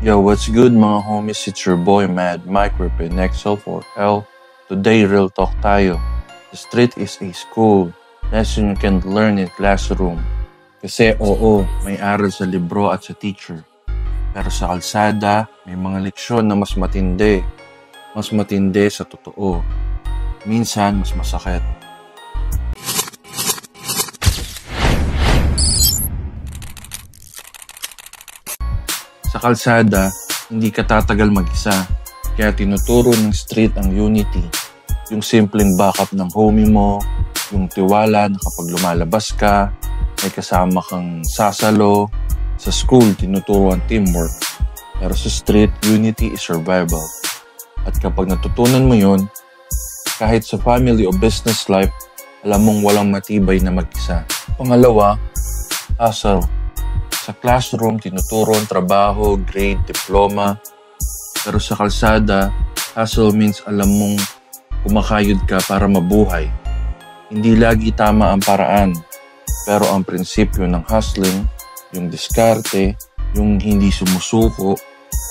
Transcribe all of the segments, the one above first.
Yo, what's good mga homies? It's your boy Mad Mike repping XL4L. Today, real talk tayo. The street is a school. Lesson you can learn in classroom. Kasi oo, may aral sa libro at sa teacher. Pero sa kalsada, may mga leksyon na mas matindi. Mas matindi sa totoo. Minsan, mas masakit. Sa kalsada, hindi ka tatagal mag-isa. Kaya tinuturo ng street ang unity. Yung simpleng backup ng homie mo, yung tiwala na kapag lumalabas ka, may kasama kang sasalo. Sa school, tinuturo ang teamwork. Pero sa street, unity is survival. At kapag natutunan mo yun, kahit sa family o business life, alam mong walang matibay na mag-isa. Pangalawa, hustle. Sa classroom, tinuturo ang trabaho, grade, diploma. Pero sa kalsada, hustle means alam mong kumakayod ka para mabuhay. Hindi lagi tama ang paraan. Pero ang prinsipyo ng hustling, yung diskarte, yung hindi sumusuko,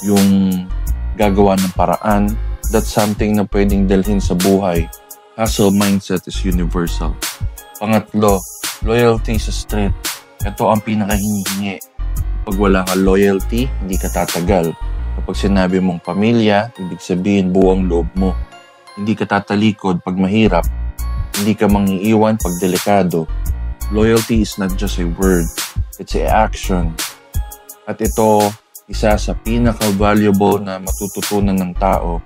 yung gagawa ng paraan, that's something na pwedeng dalhin sa buhay. Hustle mindset is universal. Pangatlo, loyalty sa street. Ito ang pinakahinihingi. Pag wala ka loyalty, hindi ka tatagal. Kapag sinabi mong pamilya, ibig sabihin buong loob mo. Hindi ka tatalikod pag mahirap. Hindi ka mangiiwan pag delikado. Loyalty is not just a word. It's an action. At ito, isa sa pinaka-valuable na matututunan ng tao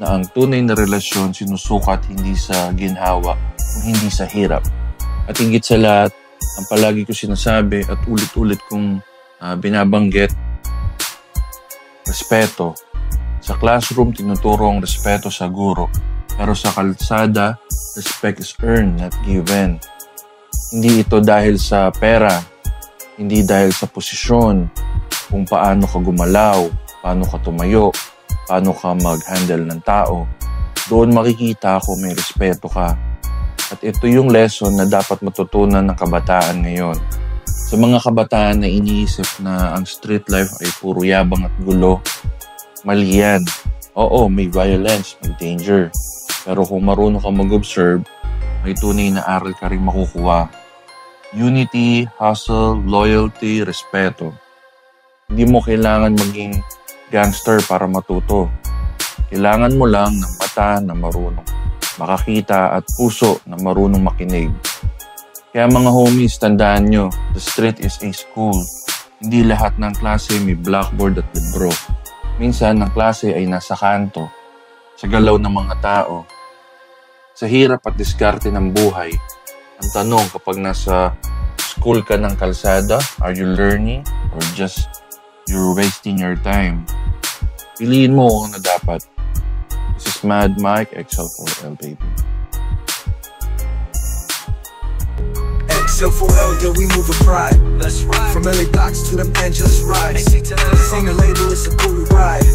na ang tunay na relasyon sinusukat hindi sa ginhawa o hindi sa hirap. At higit sa lahat, ang palagi ko sinasabi at ulit-ulit kong binabanggit, respeto. Sa classroom, tinuturo ang respeto sa guro. Pero sa kalsada, respect is earned, not given. Hindi ito dahil sa pera, hindi dahil sa posisyon, kung paano ka gumalaw, paano ka tumayo, paano ka mag-handle ng tao. Doon makikita kung may respeto ka. At ito yung lesson na dapat matutunan ng kabataan ngayon. Sa mga kabataan na iniisip na ang street life ay puro yabang at gulo, mali yan. Oo, may violence, may danger. Pero kung marunong ka mag-observe, may tunay na aral ka rin makukuha. Unity, hustle, loyalty, respeto. Hindi mo kailangan maging gangster para matuto. Kailangan mo lang ng mata na marunong makakita at puso na marunong makinig. Kaya mga homies, tandaan nyo, the street is a school. Hindi lahat ng klase may blackboard at libro. Minsan, ang klase ay nasa kanto, sa galaw ng mga tao. Sa hirap at diskarte ng buhay, ang tanong kapag nasa school ka ng kalsada, are you learning or just you're wasting your time? Piliin mo kung na dapat. This is Mad Mike, XL4L, baby. XL4L, yeah, we move with pride. Let's ride. From LA Docks to them Angeles rides. Singer label, it's a cool ride.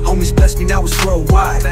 Homies bless me, now it's worldwide.